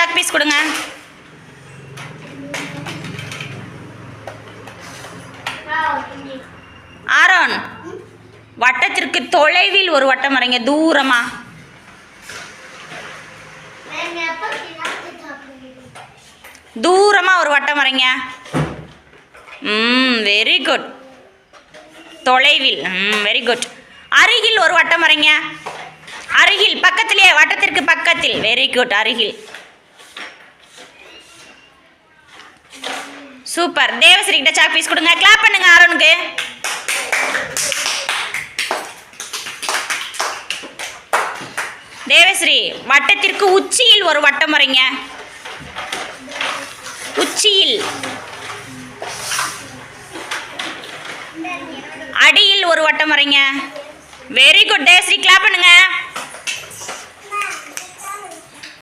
Chalk piece கொடுங்க. Aaron, வட்டத்திற்கு தொலைவில் ஒரு வட்டம் வரைங்க. தூரமா. தூரமா ஒரு வட்டம் வரைங்க. Very good. தொலைவில். Very good. அருகில் ஒரு வட்டம் வரைங்க. அருகில், பக்கத்திலே, வட்டத்திற்கு பக்கத்தில். Very good. அருகில். சூப்பர். தேவஸ்ரீ கிட்ட சாக் பீஸ் கொடுங்க. கிளாப் பண்ணுங்க ஆரோனுக்கு. தேவஸ்ரீ, வட்டத்திற்கு உச்சியில் ஒரு வட்டம் வரைங்க. உச்சியில். அடியில் ஒரு வட்டம் வரைங்க. Very good Devashree. கிளாப் பண்ணுங்க.